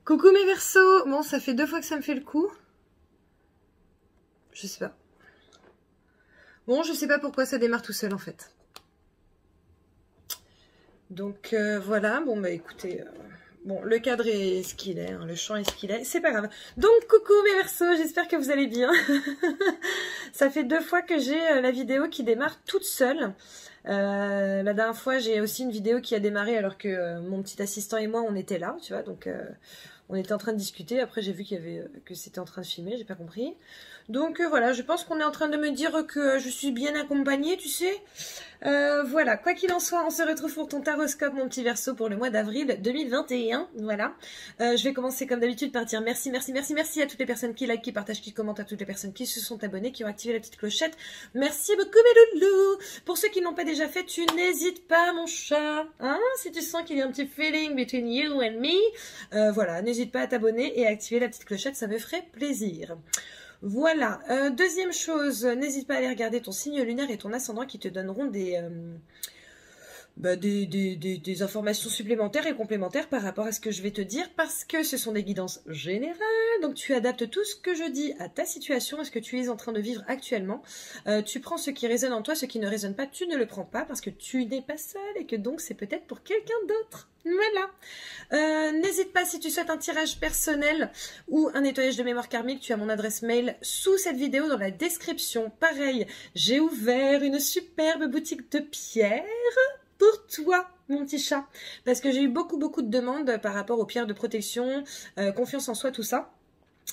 Coucou mes Verseaux. Bon, ça fait 2 fois que ça me fait le coup. Je sais pas. Bon, je sais pas pourquoi ça démarre tout seul en fait. Donc voilà, bon bah écoutez, bon le cadre est ce qu'il est, hein, le champ est ce qu'il est, c'est pas grave. Donc coucou mes Verseaux, j'espère que vous allez bien. Ça fait 2 fois que j'ai la vidéo qui démarre toute seule. La dernière fois j'ai aussi une vidéo qui a démarré alors que mon petit assistant et moi on était là, tu vois, donc on était en train de discuter. Après j'ai vu qu'il y avait que c'était en train de filmer, j'ai pas compris. Donc voilà, je pense qu'on est en train de me dire que je suis bien accompagnée, tu sais. Voilà, quoi qu'il en soit, on se retrouve pour ton taroscope, mon petit Verseau, pour le mois d'avril 2021. Voilà. Je vais commencer comme d'habitude par dire merci à toutes les personnes qui like, qui partagent, qui commentent, à toutes les personnes qui se sont abonnées, qui ont activé la petite clochette. Merci beaucoup mes loulous. Pour ceux qui n'ont pas déjà fait, tu n'hésites pas mon chat. Hein, si tu sens qu'il y a un petit feeling between you and me, voilà, n'hésite pas à t'abonner et à activer la petite clochette, ça me ferait plaisir. Voilà, deuxième chose, n'hésite pas à aller regarder ton signe lunaire et ton ascendant qui te donneront des informations supplémentaires et complémentaires par rapport à ce que je vais te dire, parce que ce sont des guidances générales, donc tu adaptes tout ce que je dis à ta situation, à ce que tu es en train de vivre actuellement. Tu prends ce qui résonne en toi, ce qui ne résonne pas, tu ne le prends pas, parce que tu n'es pas seul et que donc c'est peut-être pour quelqu'un d'autre. Voilà. N'hésite pas, si tu souhaites un tirage personnel ou un nettoyage de mémoire karmique, tu as mon adresse mail sous cette vidéo dans la description. Pareil, j'ai ouvert une superbe boutique de pierres pour toi, mon petit chat, parce que j'ai eu beaucoup de demandes par rapport aux pierres de protection, confiance en soi, tout ça.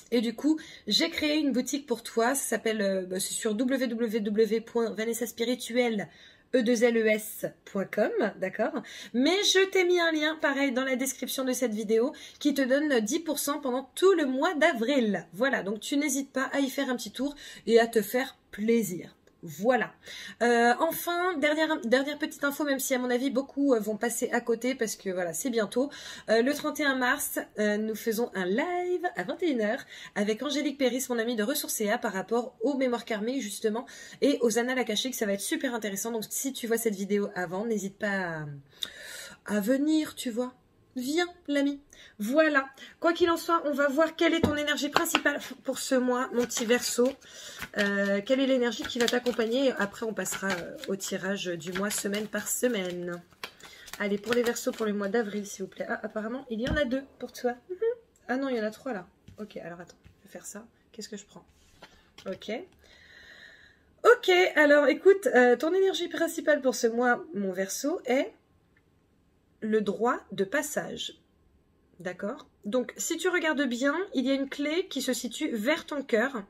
Et du coup, j'ai créé une boutique pour toi. Ça s'appelle, c'est sur www.vanessaspirituelle e2les.com, d'accord? Mais je t'ai mis un lien, pareil, dans la description de cette vidéo, qui te donne 10% pendant tout le mois d'avril. Voilà, donc tu n'hésites pas à y faire un petit tour et à te faire plaisir. Voilà. Enfin, dernière petite info, même si à mon avis beaucoup vont passer à côté parce que voilà, c'est bientôt. Le 31 mars, nous faisons un live à 21h avec Angélique Péris, mon amie de Ressourcea, par rapport aux mémoires karmiques justement et aux annales akashiques. Ça va être super intéressant. Donc si tu vois cette vidéo avant, n'hésite pas à venir, tu vois. Viens, l'ami. Voilà. Quoi qu'il en soit, on va voir quelle est ton énergie principale pour ce mois, mon petit Verseau. Quelle est l'énergie qui va t'accompagner? Après, on passera au tirage du mois, semaine par semaine. Allez, pour les Verseaux, pour le mois d'avril, s'il vous plaît. Ah, apparemment, il y en a 2 pour toi. Ah non, il y en a 3 là. Ok, alors attends, je vais faire ça. Qu'est-ce que je prends? Ok. Ok, alors écoute, ton énergie principale pour ce mois, mon Verseau, est le droit de passage. D'accord? Donc, si tu regardes bien, il y a une clé qui se situe vers ton cœur.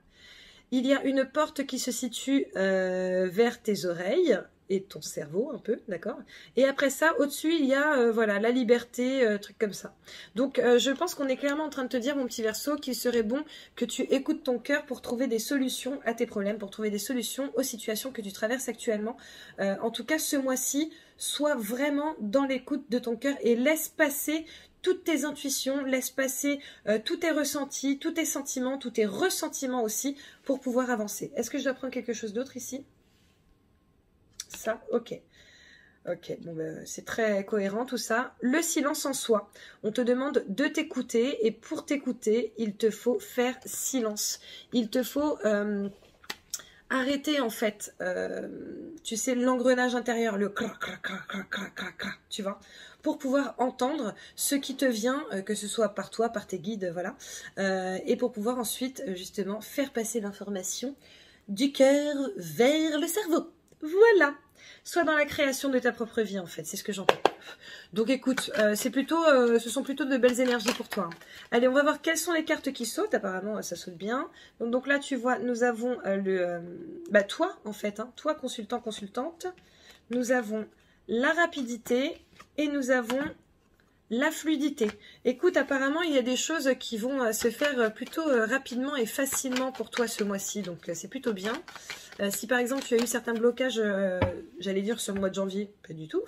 Il y a une porte qui se situe vers tes oreilles et ton cerveau un peu, d'accord? Et après ça, au-dessus, il y a voilà, la liberté, truc comme ça. Donc, je pense qu'on est clairement en train de te dire, mon petit Verseau, qu'il serait bon que tu écoutes ton cœur pour trouver des solutions à tes problèmes, pour trouver des solutions aux situations que tu traverses actuellement. En tout cas, ce mois-ci, sois vraiment dans l'écoute de ton cœur et laisse passer toutes tes intuitions, laisse passer tous tes ressentis, tous tes sentiments, tous tes ressentiments aussi pour pouvoir avancer. Est-ce que je dois prendre quelque chose d'autre ici? Ça, ok. Ok, bon ben, c'est très cohérent tout ça. Le silence en soi. On te demande de t'écouter et pour t'écouter, il te faut faire silence. Il te faut arrêter en fait, tu sais, l'engrenage intérieur, le crac, crac, crac, crac, crac, crac, crac, tu vois, pour pouvoir entendre ce qui te vient, que ce soit par toi, par tes guides, voilà, et pour pouvoir ensuite justement faire passer l'information du cœur vers le cerveau. Voilà. Soit dans la création de ta propre vie en fait, c'est ce que j'entends. Donc écoute, ce sont plutôt de belles énergies pour toi. Allez, on va voir quelles sont les cartes qui sautent. Apparemment, ça saute bien. Donc là, tu vois, nous avons toi en fait, hein, toi consultant, consultante. Nous avons la rapidité et nous avons la fluidité. Écoute, apparemment, il y a des choses qui vont se faire plutôt rapidement et facilement pour toi ce mois-ci. Donc c'est plutôt bien. Si par exemple tu as eu certains blocages, j'allais dire sur le mois de janvier, pas du tout,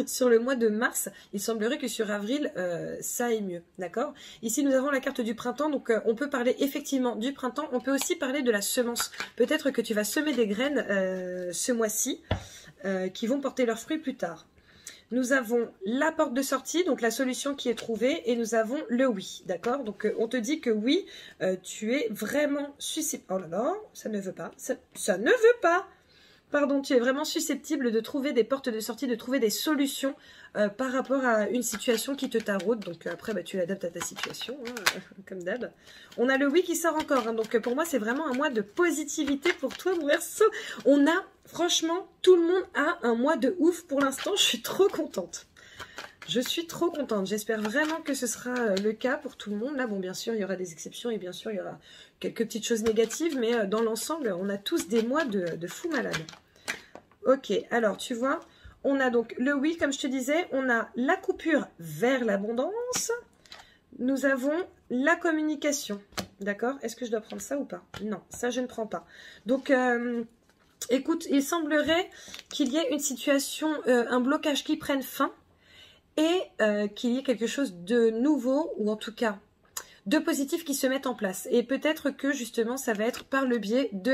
sur le mois de mars, il semblerait que sur avril, ça aille mieux, d'accord? Ici nous avons la carte du printemps, donc on peut parler effectivement du printemps, on peut aussi parler de la semence. Peut-être que tu vas semer des graines ce mois-ci, qui vont porter leurs fruits plus tard. Nous avons la porte de sortie, donc la solution qui est trouvée, et nous avons le oui, d'accord? Donc on te dit que oui, tu es vraiment susceptible. Oh là là, ça ne veut pas, ça ne veut pas. Pardon, tu es vraiment susceptible de trouver des portes de sortie, de trouver des solutions par rapport à une situation qui te taraude. Donc après, bah, tu l'adaptes à ta situation, hein, comme d'hab. On a le oui qui sort encore. Hein, donc pour moi, c'est vraiment un mois de positivité pour toi, mon Verseau. On a, franchement, tout le monde a un mois de ouf pour l'instant. Je suis trop contente. Je suis trop contente. J'espère vraiment que ce sera le cas pour tout le monde. Là, bon, bien sûr, il y aura des exceptions et bien sûr, il y aura quelques petites choses négatives. Mais dans l'ensemble, on a tous des mois de fou malade. Ok, alors, tu vois, on a donc le oui, comme je te disais. On a la coupure vers l'abondance. Nous avons la communication. D'accord? Est-ce que je dois prendre ça ou pas? Non, ça, je ne prends pas. Donc, écoute, il semblerait qu'il y ait une situation, un blocage qui prenne fin. Et qu'il y ait quelque chose de nouveau, ou en tout cas de positif qui se mette en place. Et peut-être que justement ça va être par le biais de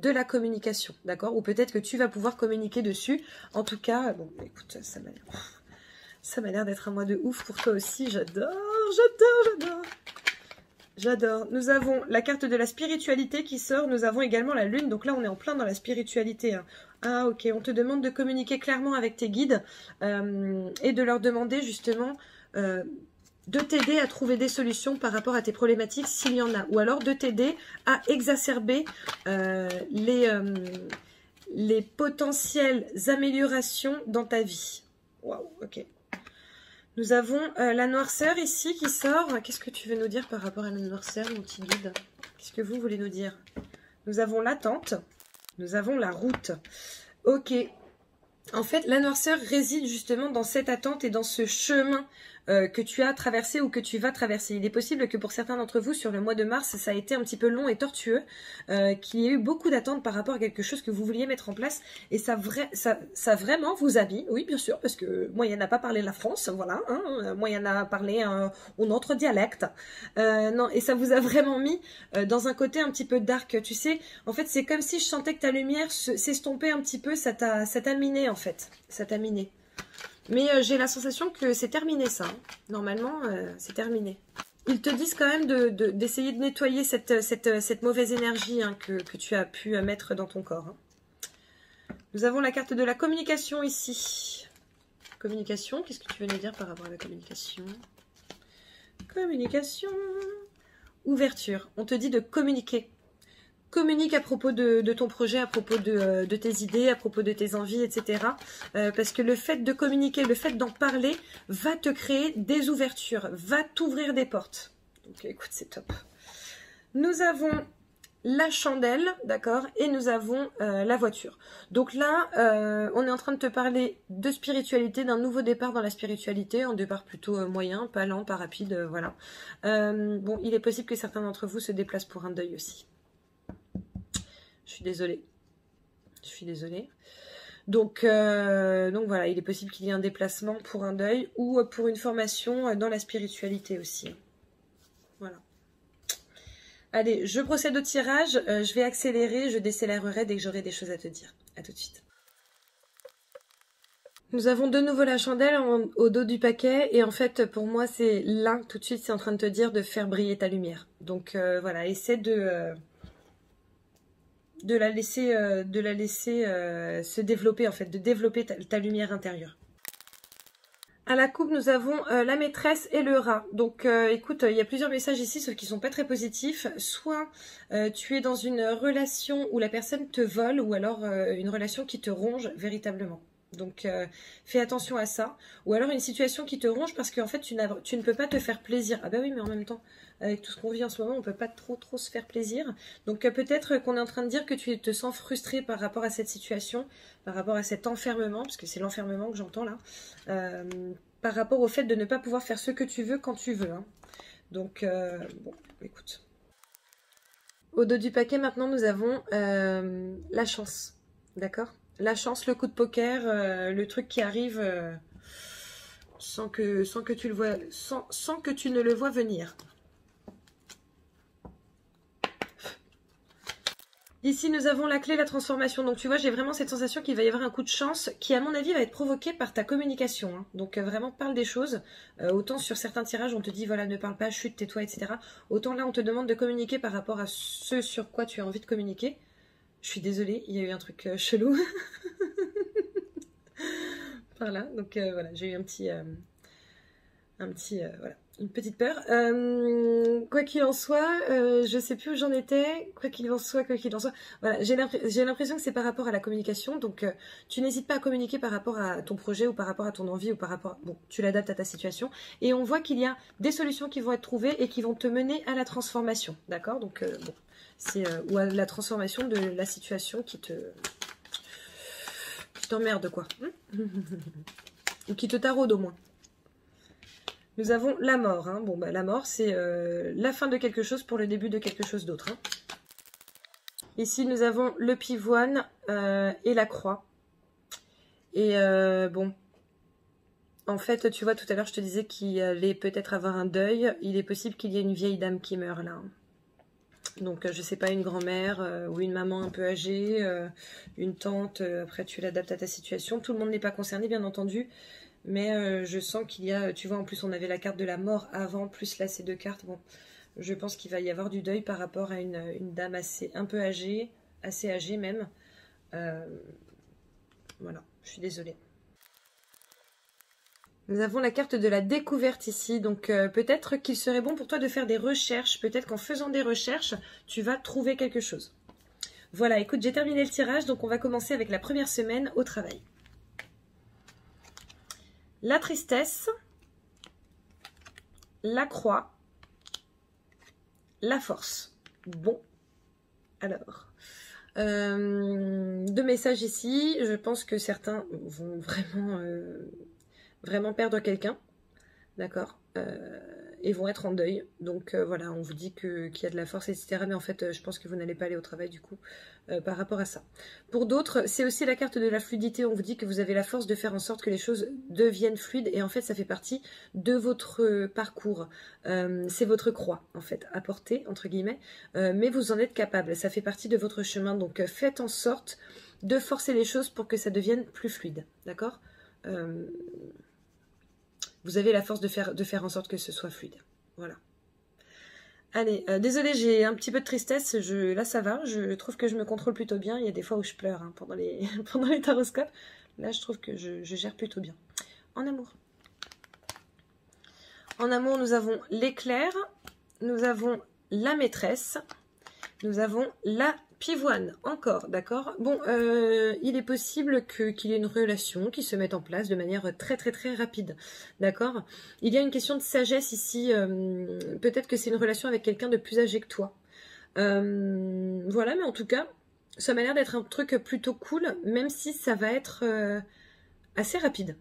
la communication, d'accord? Ou peut-être que tu vas pouvoir communiquer dessus. En tout cas, bon, écoute, ça m'a l'air d'être un mois de ouf pour toi aussi. J'adore, j'adore, j'adore. J'adore. Nous avons la carte de la spiritualité qui sort. Nous avons également la lune. Donc là, on est en plein dans la spiritualité. Hein. Ah, ok. On te demande de communiquer clairement avec tes guides et de leur demander justement de t'aider à trouver des solutions par rapport à tes problématiques s'il y en a. Ou alors de t'aider à exacerber les potentielles améliorations dans ta vie. Waouh, ok. Nous avons la noirceur ici qui sort. Qu'est-ce que tu veux nous dire par rapport à la noirceur, mon petit guide? Qu'est-ce que vous voulez nous dire? Nous avons l'attente. Nous avons la route. Ok. En fait, la noirceur réside justement dans cette attente et dans ce chemin que tu as traversé ou que tu vas traverser. Il est possible que pour certains d'entre vous, sur le mois de mars, ça a été un petit peu long et tortueux, qu'il y ait eu beaucoup d'attentes par rapport à quelque chose que vous vouliez mettre en place, et ça vraiment vous a mis, oui bien sûr, parce que moi, il n'y en a pas parlé la France, voilà, hein, moi, il y en a parlé un autre dialecte, non, et ça vous a vraiment mis dans un côté un petit peu dark, tu sais, en fait, c'est comme si je sentais que ta lumière s'estompait un petit peu, ça t'a miné, en fait, ça t'a miné. Mais j'ai la sensation que c'est terminé ça. Hein. Normalement, c'est terminé. Ils te disent quand même d'essayer de nettoyer cette mauvaise énergie hein, que tu as pu mettre dans ton corps. Hein. Nous avons la carte de la communication ici. Communication, qu'est-ce que tu veux nous dire par rapport à la communication? Communication. Ouverture. On te dit de communiquer. Communique à propos de ton projet, à propos de tes idées, à propos de tes envies, etc. Parce que le fait de communiquer, le fait d'en parler, va te créer des ouvertures, va t'ouvrir des portes. Donc écoute, c'est top. Nous avons la chandelle, d'accord, et nous avons la voiture. Donc là, on est en train de te parler de spiritualité, d'un nouveau départ dans la spiritualité, un départ plutôt moyen, pas lent, pas rapide, voilà. Bon, il est possible que certains d'entre vous se déplacent pour un deuil aussi. Je suis désolée. Je suis désolée. Donc voilà, il est possible qu'il y ait un déplacement pour un deuil ou pour une formation dans la spiritualité aussi. Voilà. Allez, je procède au tirage. Je vais accélérer, je décélérerai dès que j'aurai des choses à te dire. À tout de suite. Nous avons de nouveau la chandelle au dos du paquet. Et en fait, pour moi, c'est là, tout de suite, c'est en train de te dire de faire briller ta lumière. Donc voilà, essaie de la laisser se développer en fait, de développer ta lumière intérieure. À la coupe, nous avons la maîtresse et le rat. Donc écoute, il y a plusieurs messages ici, sauf qui sont pas très positifs. Soit tu es dans une relation où la personne te vole, ou alors une relation qui te ronge véritablement. Donc fais attention à ça. Ou alors une situation qui te ronge parce qu'en fait tu ne peux pas te faire plaisir. Ah bah oui, mais en même temps, avec tout ce qu'on vit en ce moment, on ne peut pas trop se faire plaisir. Donc peut-être qu'on est en train de dire que tu te sens frustré par rapport à cette situation, par rapport à cet enfermement, parce que c'est l'enfermement que j'entends là, par rapport au fait de ne pas pouvoir faire ce que tu veux quand tu veux. Hein. Donc bon, écoute. Au dos du paquet, maintenant, nous avons la chance. D'accord ? La chance, le coup de poker, le truc qui arrive sans que tu le vois, sans que tu ne le vois venir. Ici, nous avons la clé, la transformation. Donc, tu vois, j'ai vraiment cette sensation qu'il va y avoir un coup de chance qui, à mon avis, va être provoqué par ta communication. Hein. Donc, vraiment, parle des choses. Autant sur certains tirages, on te dit, voilà, ne parle pas, chute, tais-toi, etc. Autant là, on te demande de communiquer par rapport à ce sur quoi tu as envie de communiquer. Je suis désolée, il y a eu un truc chelou. Par là. Donc, voilà, j'ai eu voilà, une petite peur. Quoi qu'il en soit, je sais plus où j'en étais. Quoi qu'il en soit, voilà, j'ai l'impression que c'est par rapport à la communication. Donc, tu n'hésites pas à communiquer par rapport à ton projet ou par rapport à ton envie ou par rapport. Bon, tu l'adaptes à ta situation. Et on voit qu'il y a des solutions qui vont être trouvées et qui vont te mener à la transformation. D'accord? Donc, bon, c'est ou à la transformation de la situation qui t'emmerde, quoi. Ou qui te taraude au moins. Nous avons la mort. Hein. Bon, bah, la mort, c'est la fin de quelque chose pour le début de quelque chose d'autre. Hein. Ici, nous avons le pivoine et la croix. Et bon, en fait, tu vois, tout à l'heure, je te disais qu'il allait peut-être avoir un deuil. Il est possible qu'il y ait une vieille dame qui meurt là. Donc, je sais pas, une grand-mère ou une maman un peu âgée, une tante. Après, tu l'adaptes à ta situation. Tout le monde n'est pas concerné, bien entendu. Mais je sens qu'il y a, tu vois, en plus on avait la carte de la mort avant, plus là ces deux cartes. Bon, je pense qu'il va y avoir du deuil par rapport à une dame un peu âgée, assez âgée même. Voilà, je suis désolée. Nous avons la carte de la découverte ici, donc peut-être qu'il serait bon pour toi de faire des recherches. Peut-être qu'en faisant des recherches, tu vas trouver quelque chose. Voilà, écoute, j'ai terminé le tirage, donc on va commencer avec la première semaine au travail. La tristesse, la croix, la force. Bon, alors, deux messages ici. Je pense que certains vont vraiment perdre quelqu'un, d'accord, et vont être en deuil. Donc voilà, on vous dit qu'il y a de la force, etc. Mais en fait, je pense que vous n'allez pas aller au travail du coup par rapport à ça. Pour d'autres, c'est aussi la carte de la fluidité. On vous dit que vous avez la force de faire en sorte que les choses deviennent fluides. Et en fait, ça fait partie de votre parcours. C'est votre croix, en fait, à porter, entre guillemets. Mais vous en êtes capable. Ça fait partie de votre chemin. Donc faites en sorte de forcer les choses pour que ça devienne plus fluide. D'accord ? Vous avez la force de faire en sorte que ce soit fluide. Voilà. Allez, désolée, j'ai un petit peu de tristesse. Là, ça va. Je trouve que je me contrôle plutôt bien. Il y a des fois où je pleure hein, pendant les taroscopes. Là, je trouve que je gère plutôt bien. En amour. En amour, nous avons l'éclair. Nous avons la maîtresse. Nous avons la pivoine, encore, d'accord. Bon, il est possible qu'il y ait une relation qui se mette en place de manière très rapide, d'accord. Il y a une question de sagesse ici, peut-être que c'est une relation avec quelqu'un de plus âgé que toi. Voilà, mais en tout cas, ça m'a l'air d'être un truc plutôt cool, même si ça va être assez rapide.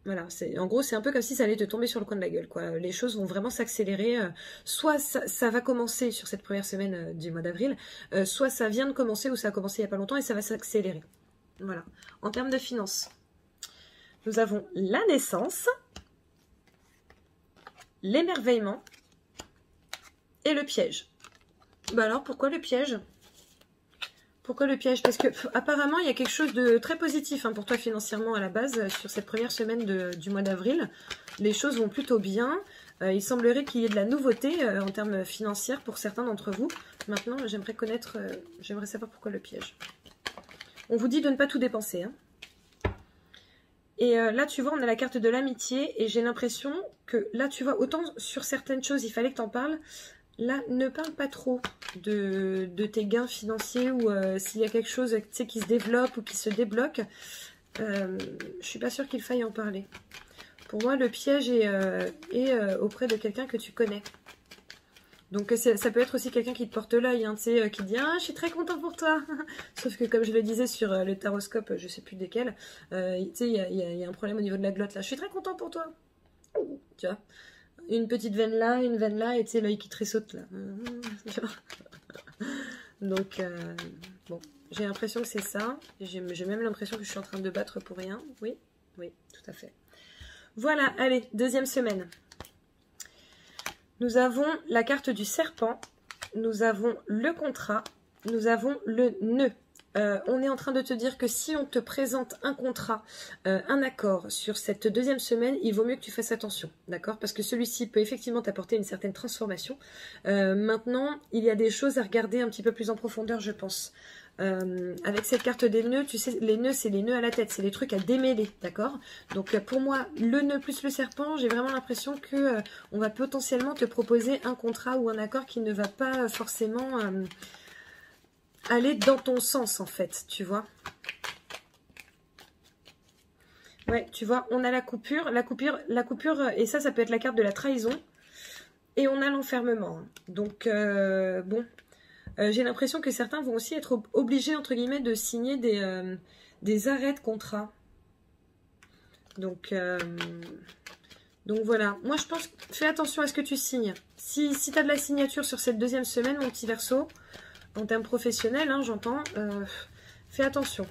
Voilà, en gros, c'est un peu comme si ça allait te tomber sur le coin de la gueule, quoi. Les choses vont vraiment s'accélérer. Soit ça va commencer sur cette première semaine du mois d'avril, soit ça vient de commencer ou ça a commencé il n'y a pas longtemps et ça va s'accélérer. Voilà. En termes de finances, nous avons la naissance, l'émerveillement et le piège. Bah alors, pourquoi le piège ? Pourquoi le piège? Parce que apparemment il y a quelque chose de très positif hein, pour toi financièrement à la base sur cette première semaine du mois d'avril. Les choses vont plutôt bien. Il semblerait qu'il y ait de la nouveauté en termes financiers pour certains d'entre vous. Maintenant, j'aimerais savoir pourquoi le piège. On vous dit de ne pas tout dépenser. Hein. Et là, tu vois, on a la carte de l'amitié et j'ai l'impression que là, tu vois, autant sur certaines choses, il fallait que tu en parles. Là, ne parle pas trop de tes gains financiers ou s'il y a quelque chose tu sais, qui se développe ou qui se débloque. Je suis pas sûre qu'il faille en parler. Pour moi, le piège est auprès de quelqu'un que tu connais. Donc ça peut être aussi quelqu'un qui te porte l'œil, hein, tu sais, qui dit « Ah, je suis très content pour toi !» Sauf que comme je le disais sur le taroscope, je sais plus desquels, tu sais, il y a un problème au niveau de la glotte là. « Je suis très content pour toi !» Tu vois, une petite veine là, une veine là, et tu sais, l'œil qui tressaute là. Donc, bon, j'ai l'impression que c'est ça. J'ai même l'impression que je suis en train de battre pour rien. Oui, oui, tout à fait. Voilà, allez, deuxième semaine. Nous avons la carte du serpent. Nous avons le contrat. nous avons le nœud. On est en train de te dire que si on te présente un contrat, un accord sur cette deuxième semaine, il vaut mieux que tu fasses attention, d'accord? Parce que celui-ci peut effectivement t'apporter une certaine transformation. Maintenant, il y a des choses à regarder un petit peu plus en profondeur, je pense. Avec cette carte des nœuds, tu sais, les nœuds, c'est les nœuds à la tête, c'est les trucs à démêler, d'accord? Donc pour moi, le nœud plus le serpent, j'ai vraiment l'impression que on va potentiellement te proposer un contrat ou un accord qui ne va pas forcément aller dans ton sens, en fait, tu vois. Ouais, tu vois, on a la coupure, et ça peut être la carte de la trahison, et on a l'enfermement. Donc, bon, j'ai l'impression que certains vont aussi être obligés, entre guillemets, de signer des arrêts de contrat. Donc voilà, moi je pense, fais attention à ce que tu signes. Si tu as de la signature sur cette deuxième semaine, mon petit Verseau, en termes professionnels, hein, j'entends, fais attention.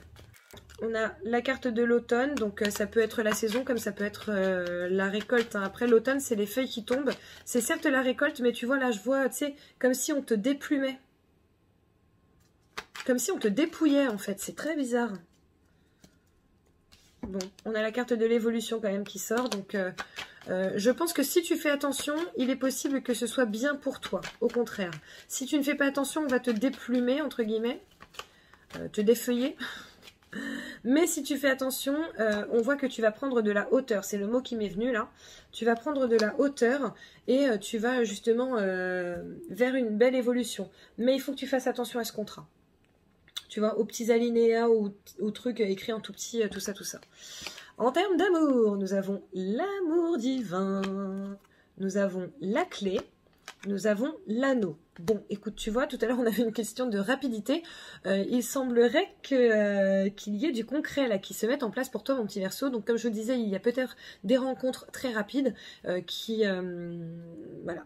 On a la carte de l'automne, donc ça peut être la saison comme ça peut être la récolte. Hein. Après l'automne, c'est les feuilles qui tombent. C'est certes la récolte, mais tu vois là, je vois, tu sais, comme si on te déplumait. Comme si on te dépouillait en fait, c'est très bizarre. Bon, on a la carte de l'évolution quand même qui sort, donc je pense que si tu fais attention, il est possible que ce soit bien pour toi, au contraire. Si tu ne fais pas attention, on va te déplumer, entre guillemets, te défeuiller. Mais si tu fais attention, on voit que tu vas prendre de la hauteur, c'est le mot qui m'est venu là. Tu vas prendre de la hauteur et tu vas justement vers une belle évolution. Mais il faut que tu fasses attention à ce contrat. Tu vois, aux petits alinéas, aux trucs écrits en tout petit, tout ça, tout ça. En termes d'amour, nous avons l'amour divin, nous avons la clé, nous avons l'anneau. Bon, écoute, tu vois, tout à l'heure, on avait une question de rapidité. Il semblerait qu'il y ait du concret là qui se mette en place pour toi, mon petit Verseau. Donc, comme je vous le disais, il y a peut-être des rencontres très rapides voilà,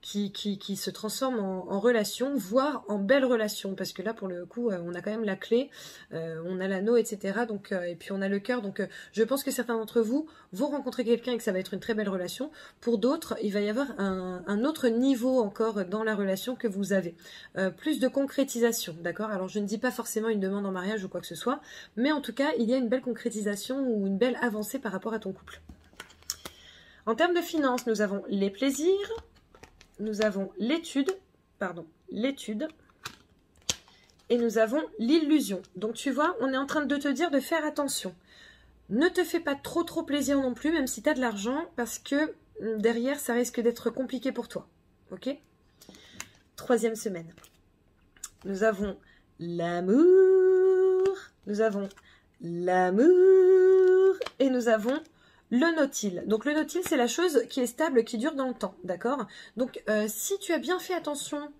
qui se transforme en relation, voire en belle relation, parce que là pour le coup on a quand même la clé, on a l'anneau, etc. Donc, et puis on a le cœur, donc je pense que certains d'entre vous vont rencontrer quelqu'un et que ça va être une très belle relation. Pour d'autres, il va y avoir un autre niveau encore dans la relation que vous avez, plus de concrétisation, d'accord? Alors je ne dis pas forcément une demande en mariage ou quoi que ce soit, mais en tout cas il y a une belle concrétisation ou une belle avancée par rapport à ton couple. En termes de finances, nous avons les plaisirs, nous avons l'étude, et nous avons l'illusion. Donc tu vois, on est en train de te dire de faire attention. Ne te fais pas trop plaisir non plus, même si tu as de l'argent, parce que derrière, ça risque d'être compliqué pour toi. Ok? Troisième semaine. Nous avons l'amour, nous avons l'amour, et nous avons le nautile. Donc le nautile, c'est la chose qui est stable, qui dure dans le temps, d'accord? Donc si tu as bien fait attention,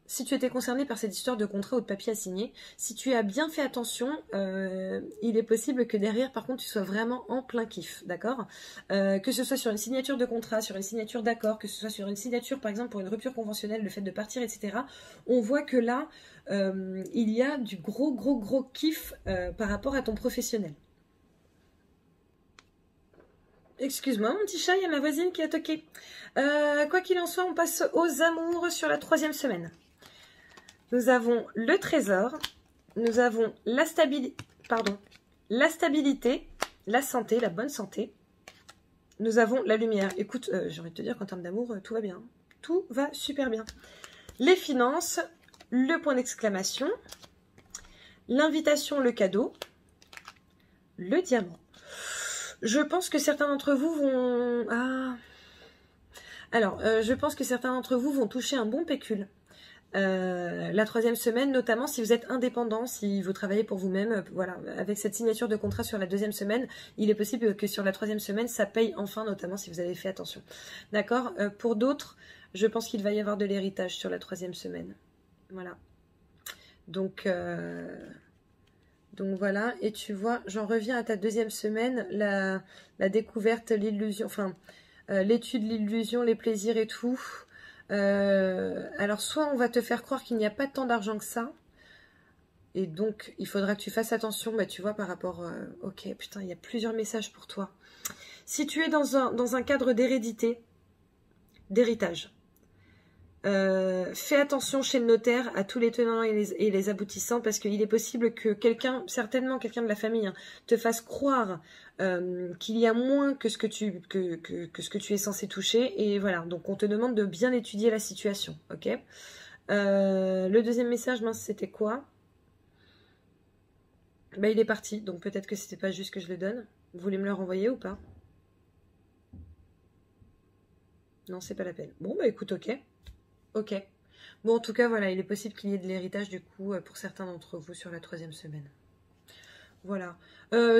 si tu étais concerné par cette histoire de contrat ou de papier à signer, si tu as bien fait attention, il est possible que derrière, par contre, tu sois vraiment en plein kiff, d'accord? Que ce soit sur une signature de contrat, sur une signature d'accord, que ce soit sur une signature, par exemple, pour une rupture conventionnelle, le fait de partir, etc. On voit que là, il y a du gros kiff par rapport à ton professionnel. Excuse-moi, mon petit chat, il y a ma voisine qui a toqué. Quoi qu'il en soit, on passe aux amours sur la troisième semaine. Nous avons le trésor, nous avons la stabilité, la santé, la bonne santé. Nous avons la lumière. Écoute, j'ai envie de te dire qu'en termes d'amour, tout va bien. Tout va super bien. Les finances, le point d'exclamation, l'invitation, le cadeau, le diamant. Je pense que certains d'entre vous vont... je pense que certains d'entre vous vont toucher un bon pécule. La troisième semaine, notamment si vous êtes indépendant, si vous travaillez pour vous-même, voilà, avec cette signature de contrat sur la deuxième semaine, il est possible que sur la troisième semaine, ça paye enfin, notamment si vous avez fait attention. D'accord? Pour d'autres, je pense qu'il va y avoir de l'héritage sur la troisième semaine. Voilà. Donc voilà, et tu vois, j'en reviens à ta deuxième semaine, la découverte, l'illusion, enfin, l'étude, l'illusion, les plaisirs et tout. Alors, soit on va te faire croire qu'il n'y a pas tant d'argent que ça, et donc il faudra que tu fasses attention, bah, tu vois, par rapport... ok, putain, il y a plusieurs messages pour toi. Si tu es dans un cadre d'hérédité, d'héritage, Fais attention chez le notaire à tous les tenants et les aboutissants, parce qu'il est possible que quelqu'un, certainement quelqu'un de la famille, hein, te fasse croire qu'il y a moins que ce que tu es censé toucher. Et voilà, donc on te demande de bien étudier la situation, ok? Le deuxième message, mince, c'était quoi? Bah, il est parti, donc peut-être que c'était pas juste que je le donne. Vous voulez me le renvoyer ou pas? Non, c'est pas la peine. Bon, bah écoute, ok. Ok. Bon, en tout cas, voilà, il est possible qu'il y ait de l'héritage, du coup, pour certains d'entre vous sur la 3e semaine. Voilà.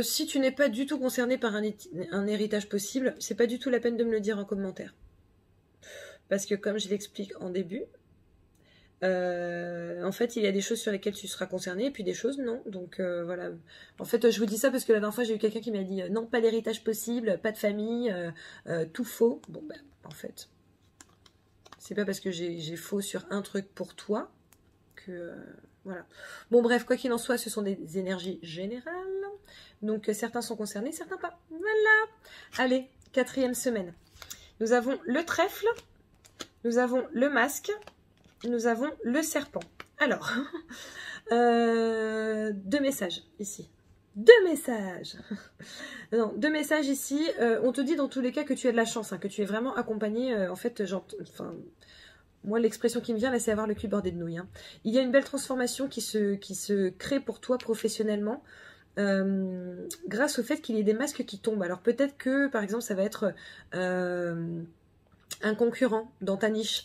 Si tu n'es pas du tout concerné par un héritage possible, c'est pas du tout la peine de me le dire en commentaire. Parce que, comme je l'explique en début, en fait, il y a des choses sur lesquelles tu seras concerné, et puis des choses non. Donc voilà. En fait, je vous dis ça parce que la dernière fois, j'ai eu quelqu'un qui m'a dit non, pas d'héritage possible, pas de famille, tout faux. Bon, ben, en fait, c'est pas parce que j'ai faux sur un truc pour toi que voilà. Bon, bref, quoi qu'il en soit, ce sont des énergies générales. Donc certains sont concernés, certains pas. Voilà. Allez, 4e semaine. Nous avons le trèfle, nous avons le masque. Nous avons le serpent. Alors, 2 messages ici. 2 messages. Non, 2 messages ici. On te dit dans tous les cas que tu as de la chance, hein, que tu es vraiment accompagné. En fait, moi, l'expression qui me vient, là, c'est avoir le cul bordé de nouilles. Hein. Il y a une belle transformation qui se crée pour toi professionnellement. Grâce au fait qu'il y ait des masques qui tombent. Alors peut-être que, par exemple, ça va être un concurrent dans ta niche,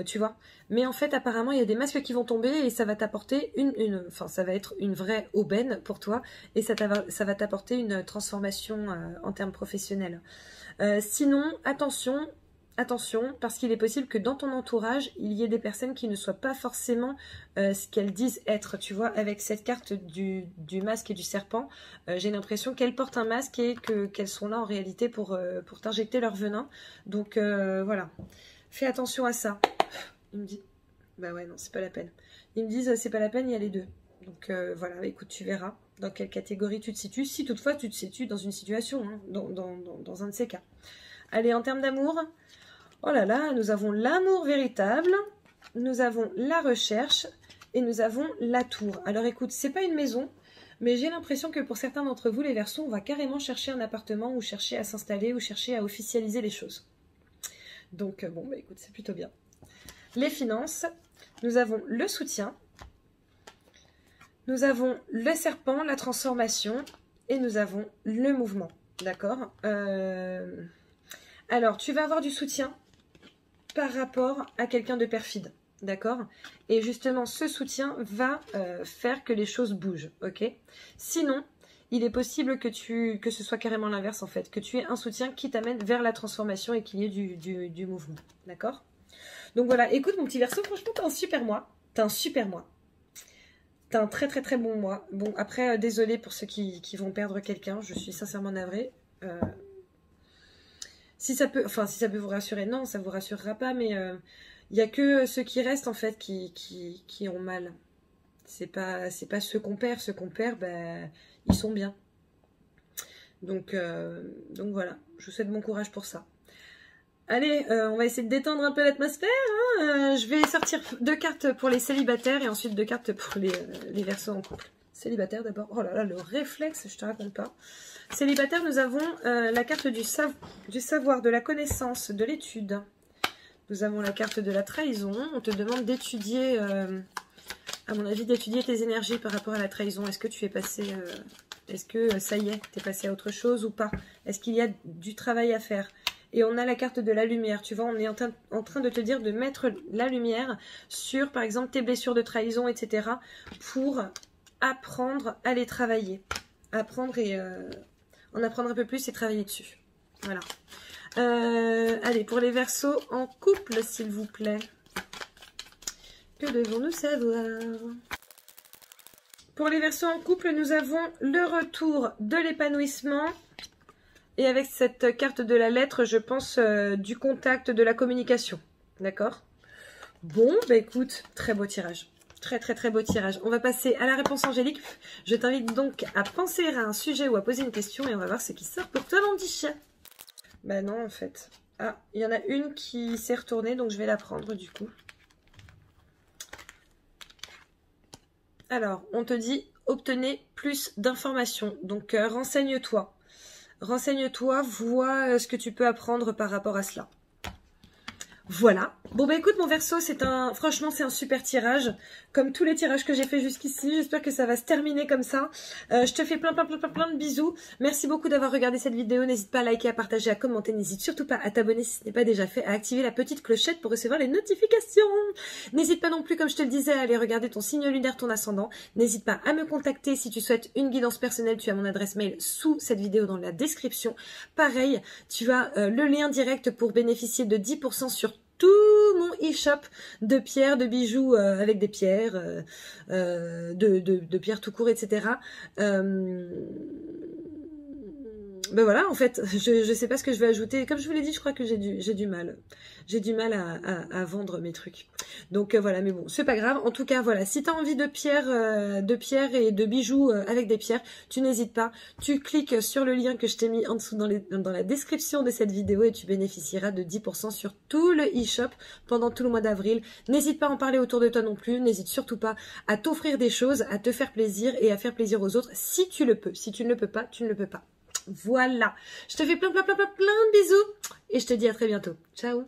tu vois. Mais en fait, apparemment, il y a des masques qui vont tomber et ça va t'apporter enfin, ça va être une vraie aubaine pour toi et ça va t'apporter une transformation en termes professionnels. Sinon, attention, parce qu'il est possible que dans ton entourage, il y ait des personnes qui ne soient pas forcément ce qu'elles disent être. Tu vois, avec cette carte du masque et du serpent, j'ai l'impression qu'elles portent un masque et qu'elles sont là en réalité pour t'injecter leur venin. Donc voilà, fais attention à ça. Il me dit, bah ouais, non, c'est pas la peine. Ils me disent, c'est pas la peine, il y a les deux. Donc voilà, écoute, tu verras dans quelle catégorie tu te situes. Si toutefois tu te situes dans une situation, hein, dans un de ces cas. Allez, en termes d'amour... Oh là là, nous avons l'amour véritable, nous avons la recherche et nous avons la tour. Alors écoute, c'est pas une maison, mais j'ai l'impression que pour certains d'entre vous, les Verseaux, on va carrément chercher un appartement ou chercher à s'installer ou chercher à officialiser les choses. Donc bon, bah écoute, c'est plutôt bien. Les finances, nous avons le soutien, nous avons le serpent, la transformation et nous avons le mouvement. D'accord ? Alors, tu vas avoir du soutien par rapport à quelqu'un de perfide, d'accord? Et justement, ce soutien va faire que les choses bougent, ok? Sinon, il est possible que ce soit carrément l'inverse, en fait, que tu aies un soutien qui t'amène vers la transformation et qu'il y ait du mouvement, d'accord? Donc voilà, écoute mon petit Verseau, franchement, t'as un super mois, t'as un super mois. T'as un très très très bon mois. Bon, après, désolé pour ceux qui vont perdre quelqu'un, je suis sincèrement navrée. Si ça peut vous rassurer, non, ça vous rassurera pas, mais il n'y a que ceux qui restent en fait qui ont mal. C'est pas ceux qu'on perd, ben, ils sont bien. Donc voilà, je vous souhaite bon courage pour ça. Allez, on va essayer de détendre un peu l'atmosphère. Hein. Je vais sortir 2 cartes pour les célibataires et ensuite 2 cartes pour les Verseaux en couple. Célibataire d'abord. Oh là là, le réflexe, je te raconte pas. Célibataire, nous avons la carte du savoir, de la connaissance, de l'étude. Nous avons la carte de la trahison. On te demande d'étudier, à mon avis, d'étudier tes énergies par rapport à la trahison. Est-ce que tu es passé, est-ce que ça y est, tu es passé à autre chose ou pas? Est-ce qu'il y a du travail à faire? Et on a la carte de la lumière. Tu vois, on est en train de te dire de mettre la lumière sur, par exemple, tes blessures de trahison, etc. pour apprendre à les travailler. Apprendre et... en apprendre un peu plus et travailler dessus. Voilà. Allez, pour les Verseaux en couple, s'il vous plaît. Que devons-nous savoir? Pour les Verseaux en couple, nous avons le retour de l'épanouissement. Et avec cette carte de la lettre, je pense du contact, de la communication. D'accord? Bon, bah écoute, très beau tirage. Très très très beau tirage. On va passer à la réponse angélique. Je t'invite donc à penser à un sujet ou à poser une question et on va voir ce qui sort pour toi mon petit chat. Bah non en fait. Ah, il y en a une qui s'est retournée, donc je vais la prendre du coup. Alors, on te dit, obtenez plus d'informations. Donc, renseigne-toi. Renseigne-toi, vois ce que tu peux apprendre par rapport à cela. Voilà. Bon bah écoute mon Verseau, franchement c'est un super tirage, comme tous les tirages que j'ai fait jusqu'ici. J'espère que ça va se terminer comme ça. Je te fais plein de bisous. Merci beaucoup d'avoir regardé cette vidéo. N'hésite pas à liker, à partager, à commenter. N'hésite surtout pas à t'abonner si ce n'est pas déjà fait, à activer la petite clochette pour recevoir les notifications. N'hésite pas non plus, comme je te le disais, à aller regarder ton signe lunaire, ton ascendant. N'hésite pas à me contacter si tu souhaites une guidance personnelle. Tu as mon adresse mail sous cette vidéo dans la description. Pareil, tu as le lien direct pour bénéficier de 10% sur tout mon e-shop de pierres, de bijoux avec des pierres, de pierres tout court, etc. Ben voilà, en fait, je sais pas ce que je vais ajouter. Comme je vous l'ai dit, je crois que j'ai du mal. J'ai du mal à vendre mes trucs. Donc voilà, mais bon, c'est pas grave. En tout cas, voilà, si tu as envie de pierres et de bijoux avec des pierres, tu n'hésites pas. Tu cliques sur le lien que je t'ai mis en dessous dans la description de cette vidéo et tu bénéficieras de 10% sur tout le e-shop pendant tout le mois d'avril. N'hésite pas à en parler autour de toi non plus. N'hésite surtout pas à t'offrir des choses, à te faire plaisir et à faire plaisir aux autres si tu le peux. Si tu ne le peux pas, tu ne le peux pas. Voilà, je te fais plein de bisous et je te dis à très bientôt. Ciao.